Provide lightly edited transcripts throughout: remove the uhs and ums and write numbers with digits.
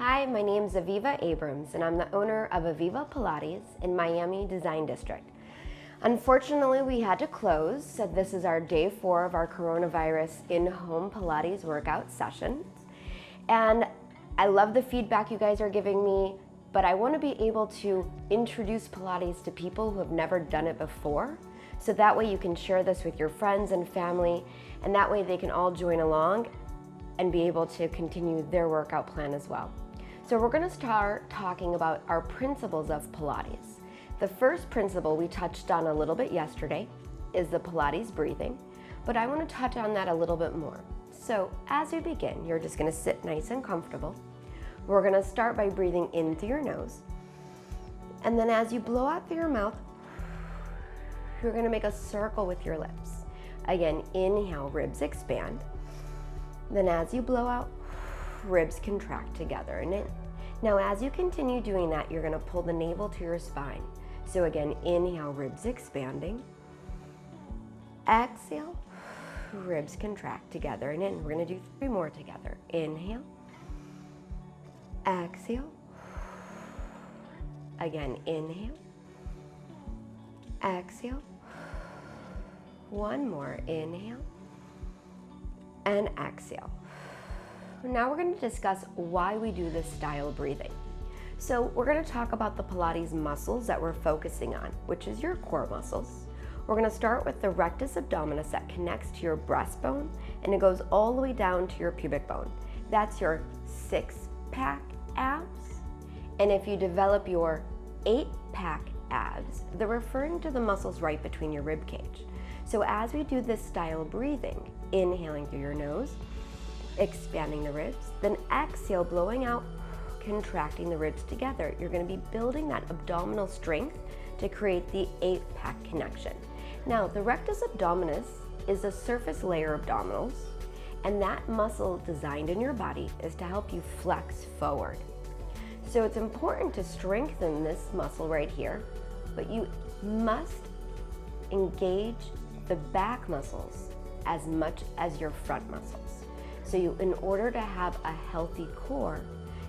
Hi, my name is AVIVA Abrams, and I'm the owner of AVIVA Pilates in Miami Design District. Unfortunately, we had to close, so this is our day 4 of our coronavirus in-home Pilates workout sessions. And I love the feedback you guys are giving me, but I want to be able to introduce Pilates to people who have never done it before. So that way you can share this with your friends and family, and that way they can all join along and be able to continue their workout plan as well. So we're going to start talking about our principles of Pilates. The first principle we touched on a little bit yesterday is the Pilates breathing, but I want to touch on that a little bit more. So as we begin, you're just going to sit nice and comfortable. We're going to start by breathing in through your nose, and then as you blow out through your mouth, you're going to make a circle with your lips. Again, inhale, ribs expand. Then as you blow out, ribs contract together and in. Now as you continue doing that, you're going to pull the navel to your spine. So again, inhale, ribs expanding. Exhale, ribs contract together and in. We're going to do 3 more together. Inhale. Exhale. Again, inhale. Exhale. One more. Inhale. And exhale. Now we're going to discuss why we do this style of breathing. So we're going to talk about the Pilates muscles that we're focusing on, which is your core muscles. We're going to start with the rectus abdominis that connects to your breastbone, and it goes all the way down to your pubic bone. That's your 6-pack abs. And if you develop your 8-pack abs, they're referring to the muscles right between your rib cage. So as we do this style of breathing, inhaling through your nose, expanding the ribs, then exhale, blowing out, contracting the ribs together. You're going to be building that abdominal strength to create the 8-pack connection. Now, the rectus abdominis is the surface layer abdominals, and that muscle designed in your body is to help you flex forward. So it's important to strengthen this muscle right here, but you must engage the back muscles as much as your front muscles. So in order to have a healthy core,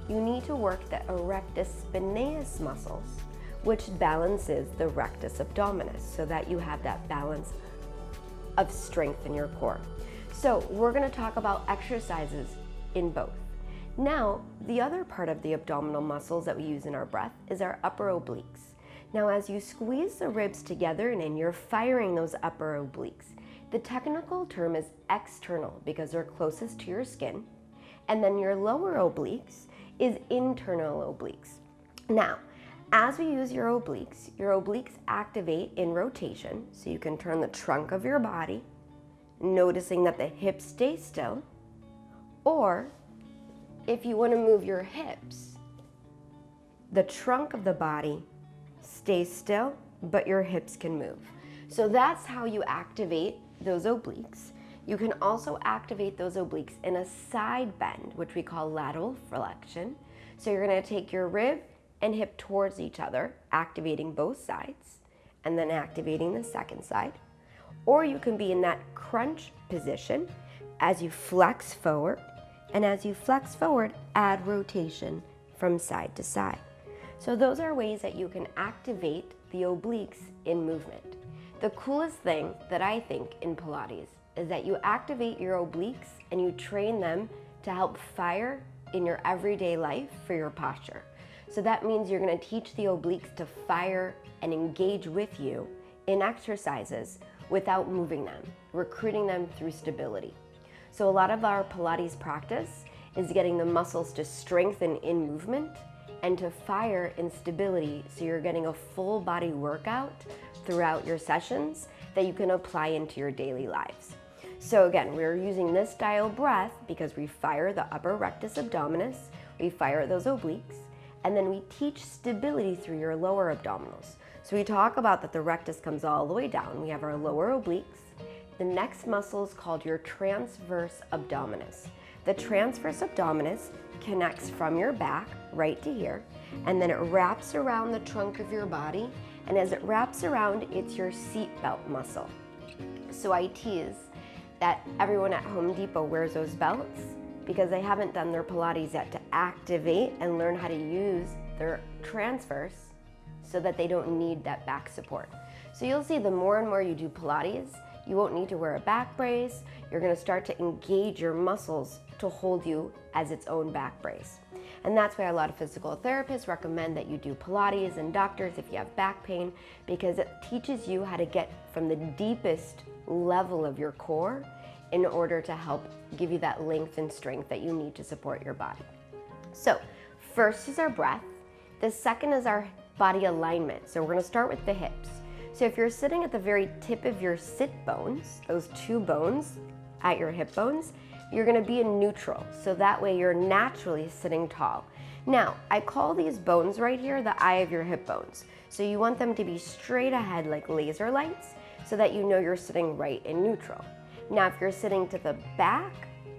you need to work the erectus spinaeus muscles, which balances the rectus abdominis, so that you have that balance of strength in your core. So we're going to talk about exercises in both. Now, the other part of the abdominal muscles that we use in our breath is our upper obliques. Now, as you squeeze the ribs together and you're firing those upper obliques, the technical term is external because they're closest to your skin, and then your lower obliques is internal obliques. Now, as we use your obliques activate in rotation, so you can turn the trunk of your body, noticing that the hips stay still, or if you want to move your hips, the trunk of the body stays still, but your hips can move. So that's how you activate those obliques. You can also activate those obliques in a side bend, which we call lateral flexion. So you're going to take your rib and hip towards each other, activating both sides, and then activating the second side. Or you can be in that crunch position as you flex forward, and as you flex forward, add rotation from side to side. So those are ways that you can activate the obliques in movement. The coolest thing that I think in Pilates is that you activate your obliques and you train them to help fire in your everyday life for your posture. So that means you're going to teach the obliques to fire and engage with you in exercises without moving them, recruiting them through stability. So a lot of our Pilates practice is getting the muscles to strengthen in movement and to fire in stability, so you're getting a full body workout throughout your sessions that you can apply into your daily lives. So again, we're using this style breath because we fire the upper rectus abdominis, we fire those obliques, and then we teach stability through your lower abdominals. So we talk about that the rectus comes all the way down. We have our lower obliques. The next muscle is called your transverse abdominis. The transverse abdominis connects from your back right to here, and then it wraps around the trunk of your body, and as it wraps around, it's your seat belt muscle. So I tease that everyone at Home Depot wears those belts because they haven't done their Pilates yet to activate and learn how to use their transfers so that they don't need that back support. So you'll see the more and more you do Pilates, you won't need to wear a back brace. You're gonna start to engage your muscles to hold you as its own back brace. And that's why a lot of physical therapists recommend that you do Pilates, and doctors if you have back pain, because it teaches you how to get from the deepest level of your core in order to help give you that length and strength that you need to support your body. So first is our breath. The second is our body alignment. So we're gonna start with the hips. So if you're sitting at the very tip of your sit bones, those two bones at your hip bones, you're gonna be in neutral. So that way you're naturally sitting tall. Now, I call these bones right here the eye of your hip bones. So you want them to be straight ahead like laser lights so that you know you're sitting right in neutral. Now, if you're sitting to the back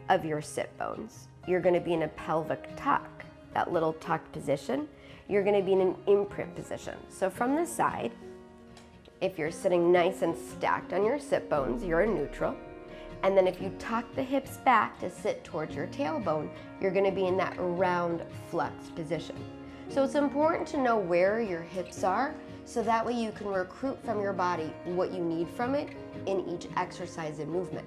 of your sit bones, you're gonna be in a pelvic tuck, that little tuck position. You're gonna be in an imprint position. So from the side, if you're sitting nice and stacked on your sit bones, you're in neutral. And then if you tuck the hips back to sit towards your tailbone, you're gonna be in that round flex position. So it's important to know where your hips are so that way you can recruit from your body what you need from it in each exercise and movement.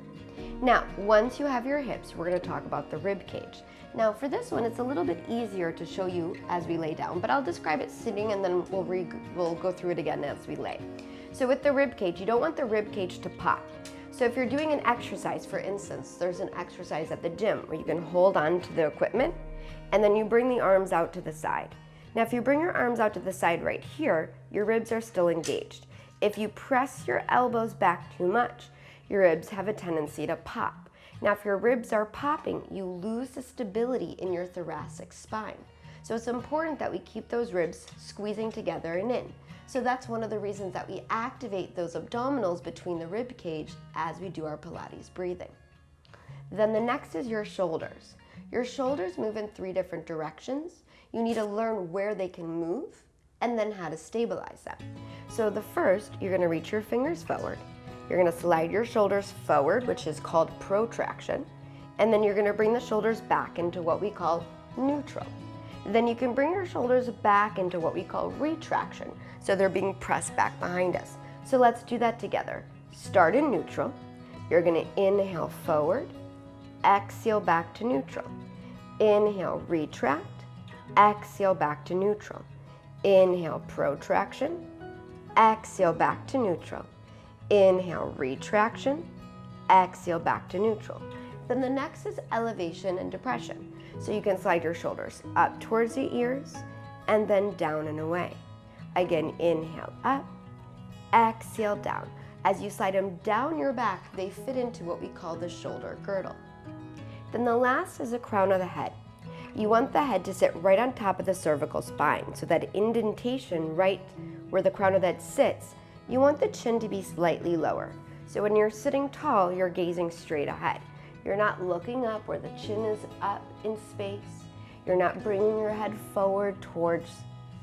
Now, once you have your hips, we're gonna talk about the rib cage. Now for this one, it's a little bit easier to show you as we lay down, but I'll describe it sitting and then we'll go through it again as we lay. So with the rib cage, you don't want the rib cage to pop. So if you're doing an exercise, for instance, there's an exercise at the gym where you can hold on to the equipment and then you bring the arms out to the side. Now if you bring your arms out to the side right here, your ribs are still engaged. If you press your elbows back too much, your ribs have a tendency to pop. Now if your ribs are popping, you lose the stability in your thoracic spine. So it's important that we keep those ribs squeezing together and in. So that's one of the reasons that we activate those abdominals between the rib cage as we do our Pilates breathing. Then the next is your shoulders. Your shoulders move in 3 different directions. You need to learn where they can move and then how to stabilize them. So the first, you're gonna reach your fingers forward. You're gonna slide your shoulders forward, which is called protraction. And then you're gonna bring the shoulders back into what we call neutral. Then you can bring your shoulders back into what we call retraction. So they're being pressed back behind us. So let's do that together. Start in neutral. You're gonna inhale forward, exhale back to neutral. Inhale, retract, exhale back to neutral. Inhale, protraction, exhale back to neutral. Inhale, retraction, exhale back to neutral. Then the next is elevation and depression. So you can slide your shoulders up towards the ears and then down and away. Again, inhale up, exhale down. As you slide them down your back, they fit into what we call the shoulder girdle. Then the last is the crown of the head. You want the head to sit right on top of the cervical spine, so that indentation right where the crown of the head sits, you want the chin to be slightly lower. So when you're sitting tall, you're gazing straight ahead. You're not looking up where the chin is up in space. You're not bringing your head forward towards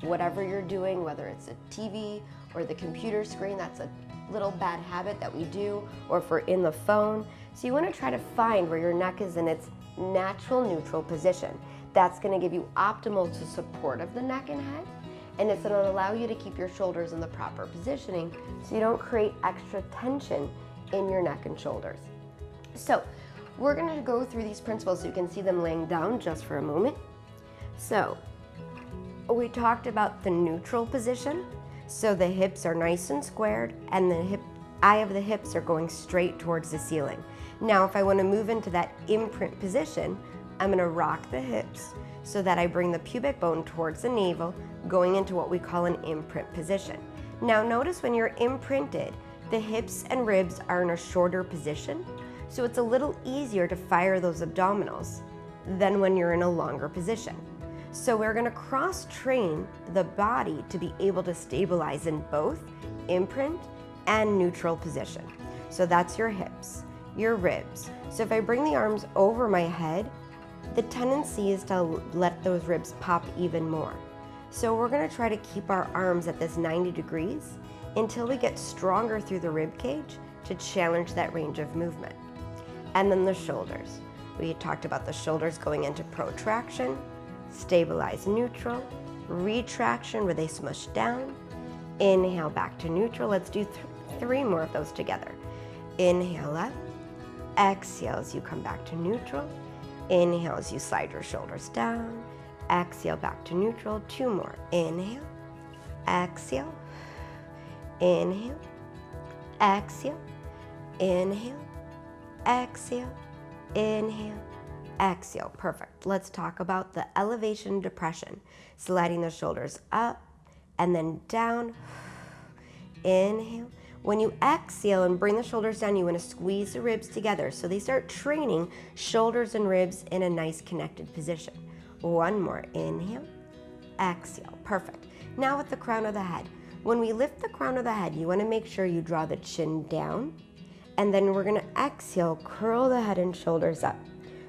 whatever you're doing, whether it's a TV or the computer screen. That's a little bad habit that we do, or if we're in the phone. So you want to try to find where your neck is in its natural neutral position. That's going to give you optimal support of the neck and head, and it's going to allow you to keep your shoulders in the proper positioning so you don't create extra tension in your neck and shoulders. So we're going to go through these principles so you can see them laying down just for a moment. So we talked about the neutral position. So the hips are nice and squared and the eye of the hips are going straight towards the ceiling. Now if I want to move into that imprint position, I'm going to rock the hips so that I bring the pubic bone towards the navel, going into what we call an imprint position. Now notice when you're imprinted, the hips and ribs are in a shorter position, so it's a little easier to fire those abdominals than when you're in a longer position. So we're going to cross-train the body to be able to stabilize in both imprint and neutral position. So that's your hips, your ribs. So if I bring the arms over my head, the tendency is to let those ribs pop even more. So we're going to try to keep our arms at this 90 degrees until we get stronger through the rib cage to challenge that range of movement. And then the shoulders. We talked about the shoulders going into protraction, stabilize neutral, retraction where they smush down, inhale back to neutral. Let's do 3 more of those together. Inhale up, exhale as you come back to neutral, inhale as you slide your shoulders down, exhale back to neutral. 2 more. Inhale, exhale, inhale, exhale, inhale, exhale, inhale, exhale. Perfect. Let's talk about the elevation depression. Sliding the shoulders up and then down. Inhale. When you exhale and bring the shoulders down, you want to squeeze the ribs together so they start training shoulders and ribs in a nice connected position. 1 more. Inhale, exhale. Perfect. Now with the crown of the head. When we lift the crown of the head, you want to make sure you draw the chin down, and then we're going to exhale, curl the head and shoulders up.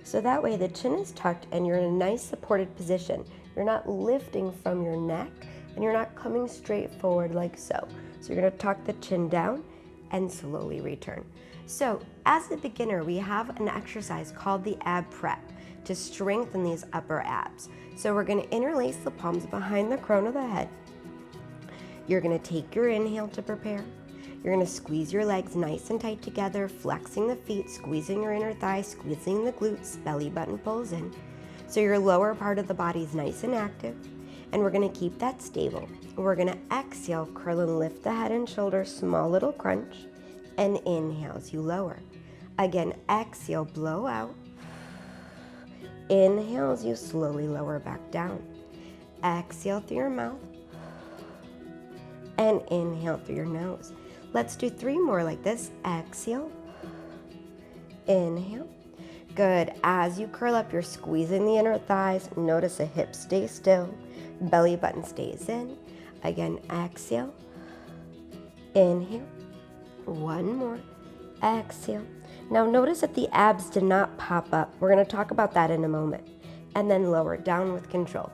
So that way the chin is tucked and you're in a nice supported position. You're not lifting from your neck and you're not coming straight forward like so. So you're going to tuck the chin down and slowly return. So as a beginner, we have an exercise called the ab prep to strengthen these upper abs. So we're going to interlace the palms behind the crown of the head. You're going to take your inhale to prepare. You're going to squeeze your legs nice and tight together, flexing the feet, squeezing your inner thigh, squeezing the glutes, belly button pulls in. So your lower part of the body is nice and active, and we're going to keep that stable. We're going to exhale, curl and lift the head and shoulders, small little crunch, and inhale as you lower. Again, exhale, blow out. Inhale as you slowly lower back down. Exhale through your mouth, and inhale through your nose. Let's do 3 more like this. Exhale, inhale. Good. As you curl up, you're squeezing the inner thighs. Notice the hips stay still, belly button stays in. Again, exhale, inhale. 1 more. Exhale. Now notice that the abs did not pop up. We're going to talk about that in a moment. And then lower down with control.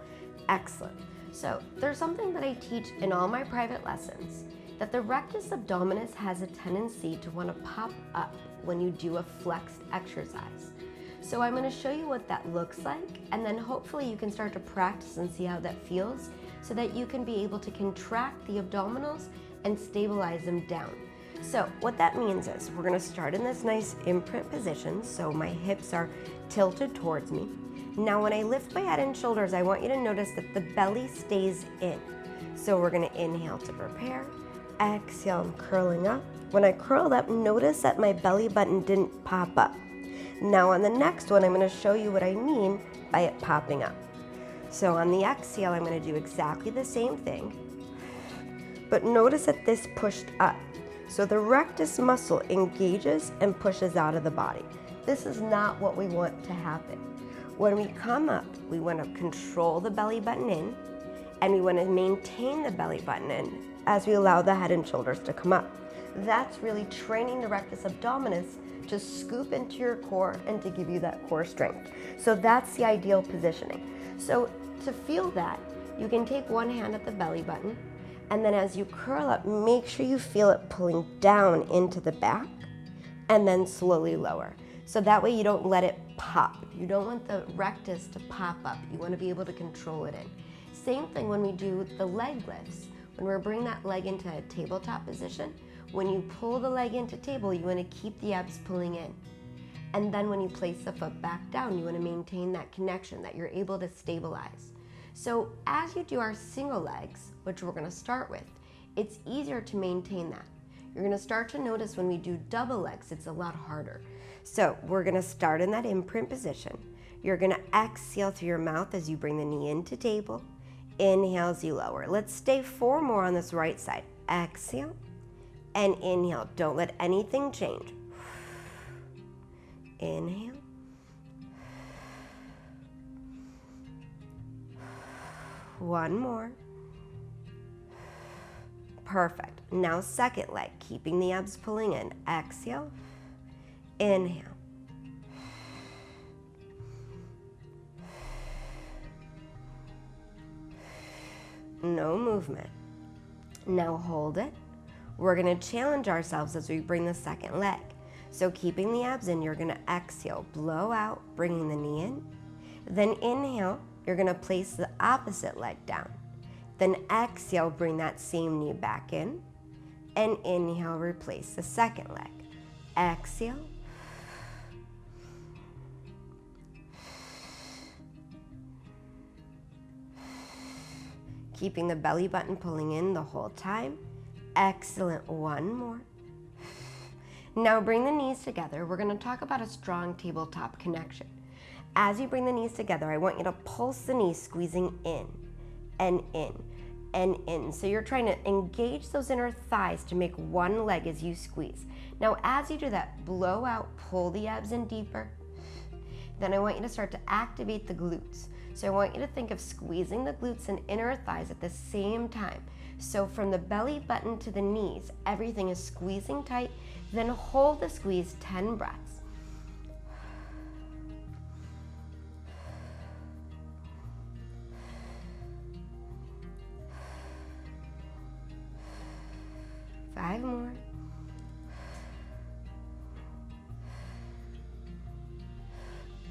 Excellent. So there's something that I teach in all my private lessons, that the rectus abdominis has a tendency to want to pop up when you do a flexed exercise. So I'm going to show you what that looks like, and then hopefully you can start to practice and see how that feels so that you can be able to contract the abdominals and stabilize them down. So what that means is we're going to start in this nice imprint position, so my hips are tilted towards me. Now when I lift my head and shoulders, I want you to notice that the belly stays in. So we're going to inhale to prepare. Exhale, I'm curling up. When I curled up, notice that my belly button didn't pop up. Now on the next one, I'm going to show you what I mean by it popping up. So on the exhale, I'm going to do exactly the same thing. But notice that this pushed up. So the rectus muscle engages and pushes out of the body. This is not what we want to happen. When we come up, we want to control the belly button in, and we want to maintain the belly button in as we allow the head and shoulders to come up. That's really training the rectus abdominis to scoop into your core and to give you that core strength. So that's the ideal positioning. So to feel that, you can take one hand at the belly button, and then as you curl up, make sure you feel it pulling down into the back, and then slowly lower. So that way you don't let it pop. You don't want the rectus to pop up. You want to be able to control it in. Same thing when we do the leg lifts. When we're bringing that leg into a tabletop position, when you pull the leg into table, you want to keep the abs pulling in. And then when you place the foot back down, you want to maintain that connection, that you're able to stabilize. So as you do our single legs, which we're going to start with, it's easier to maintain that. You're going to start to notice when we do double legs, it's a lot harder. So we're going to start in that imprint position. You're going to exhale through your mouth as you bring the knee into table. Inhale as you lower. Let's stay 4 more on this right side. Exhale and inhale. Don't let anything change. Inhale. One more. Perfect. Now second leg, keeping the abs pulling in. Exhale. Inhale. No movement. Now hold it. We're going to challenge ourselves as we bring the second leg. So keeping the abs in, you're going to exhale, blow out, bringing the knee in. Then inhale, you're gonna place the opposite leg down. Then exhale, bring that same knee back in. And inhale, replace the second leg. Exhale. Keeping the belly button pulling in the whole time. Excellent, one more. Now bring the knees together. We're gonna talk about a strong tabletop connection. As you bring the knees together, I want you to pulse the knees, squeezing in and in and in. So you're trying to engage those inner thighs to make one leg as you squeeze. Now as you do that, blow out, pull the abs in deeper. Then I want you to start to activate the glutes. So I want you to think of squeezing the glutes and inner thighs at the same time. So from the belly button to the knees, everything is squeezing tight. Then hold the squeeze 10 breaths. Five more.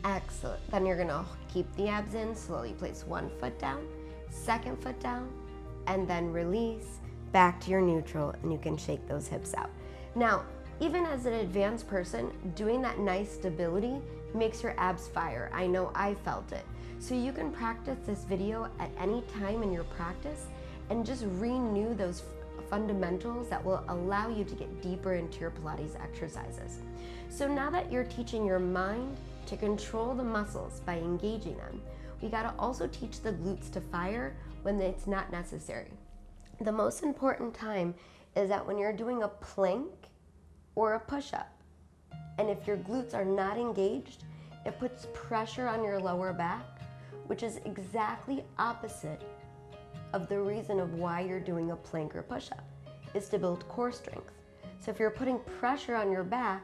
Excellent. Then you're gonna keep the abs in, slowly place one foot down, second foot down, and then release back to your neutral, and you can shake those hips out. Now, even as an advanced person, doing that nice stability makes your abs fire. I know I felt it. So you can practice this video at any time in your practice and just renew those fundamentals that will allow you to get deeper into your Pilates exercises. So now that you're teaching your mind to control the muscles by engaging them, we gotta also teach the glutes to fire when it's not necessary. The most important time is that when you're doing a plank or a push-up, and if your glutes are not engaged, it puts pressure on your lower back, which is exactly opposite of the reason of why you're doing a plank or push-up, is to build core strength. So if you're putting pressure on your back,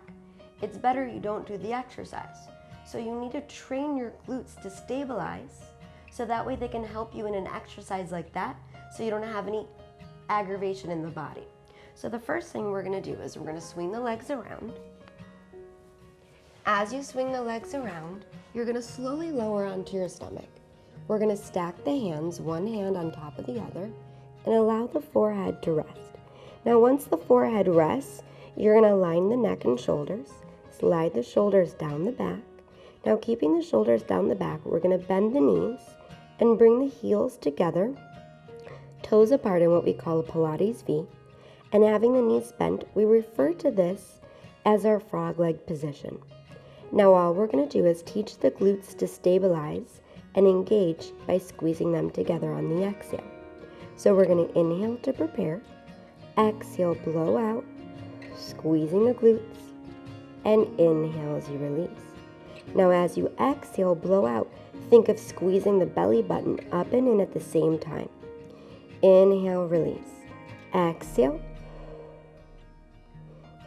it's better you don't do the exercise. So you need to train your glutes to stabilize, so that way they can help you in an exercise like that, so you don't have any aggravation in the body. So the first thing we're gonna do is we're gonna swing the legs around. As you swing the legs around, you're gonna slowly lower onto your stomach. We're gonna stack the hands, one hand on top of the other, and allow the forehead to rest. Now once the forehead rests, you're gonna align the neck and shoulders, slide the shoulders down the back. Now keeping the shoulders down the back, we're gonna bend the knees and bring the heels together, toes apart in what we call a Pilates V. And having the knees bent, we refer to this as our frog leg position. Now all we're gonna do is teach the glutes to stabilize and engage by squeezing them together on the exhale. So we're gonna inhale to prepare, exhale, blow out, squeezing the glutes, and inhale as you release. Now as you exhale, blow out, think of squeezing the belly button up and in at the same time. Inhale, release. Exhale,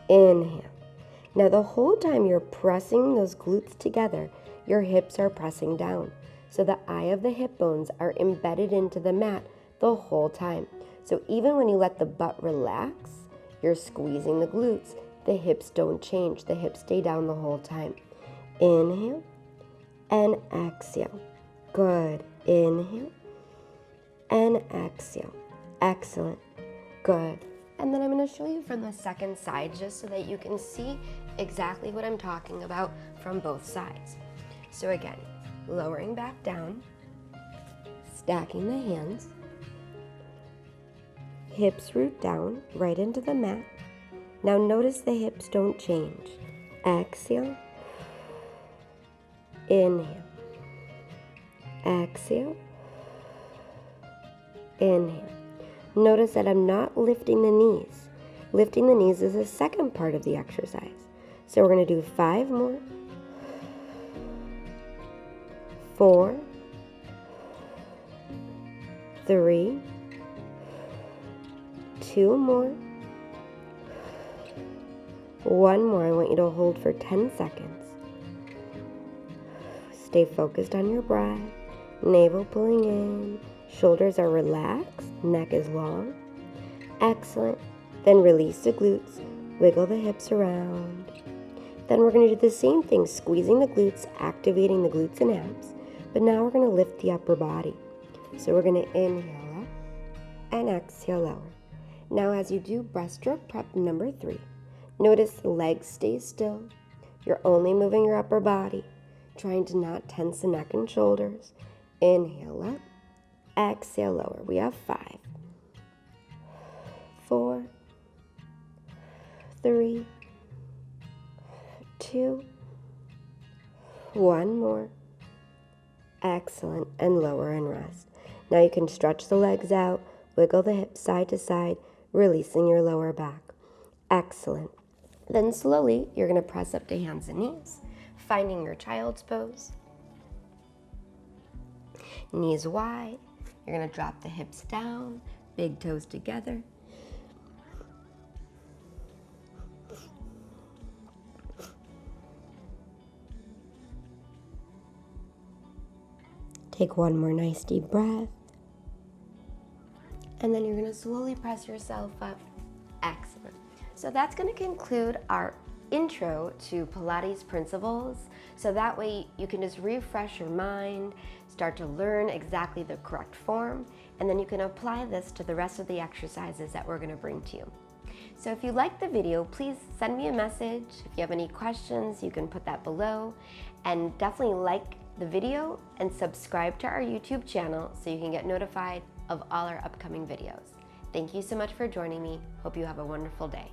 inhale. Now the whole time you're pressing those glutes together, your hips are pressing down. So the eye of the hip bones are embedded into the mat the whole time. So even when you let the butt relax, you're squeezing the glutes. The hips don't change. The hips stay down the whole time. Inhale and exhale. Good. Inhale and exhale. Excellent. Good. And then I'm going to show you from the second side just so that you can see exactly what I'm talking about from both sides. So again, lowering back down, stacking the hands, hips root down right into the mat. Now notice the hips don't change. Exhale, inhale, exhale, inhale. Notice that I'm not lifting the knees. Lifting the knees is the second part of the exercise. So we're going to do 5 more. 4, 3, 2 more, 1 more. I want you to hold for 10 seconds. Stay focused on your breath, navel pulling in, shoulders are relaxed, neck is long. Excellent. Then release the glutes, wiggle the hips around. Then we're going to do the same thing, squeezing the glutes, activating the glutes and abs. But now we're going to lift the upper body. So we're going to inhale up and exhale lower. Now as you do breaststroke prep number 3, notice the legs stay still. You're only moving your upper body, trying to not tense the neck and shoulders. Inhale up, exhale lower. We have 5, 4, 3, 2, 1 more. Excellent, and lower and rest. Now you can stretch the legs out, wiggle the hips side to side, releasing your lower back. Excellent. Then slowly, you're going to press up to hands and knees, finding your child's pose. Knees wide. You're going to drop the hips down, big toes together. Take one more nice deep breath. And then you're going to slowly press yourself up. Excellent. So that's going to conclude our intro to Pilates Principles. So that way you can just refresh your mind, start to learn exactly the correct form, and then you can apply this to the rest of the exercises that we're going to bring to you. So if you liked the video, please send me a message. If you have any questions, you can put that below. And definitely like the video and subscribe to our YouTube channel so you can get notified of all our upcoming videos. Thank you so much for joining me. Hope you have a wonderful day.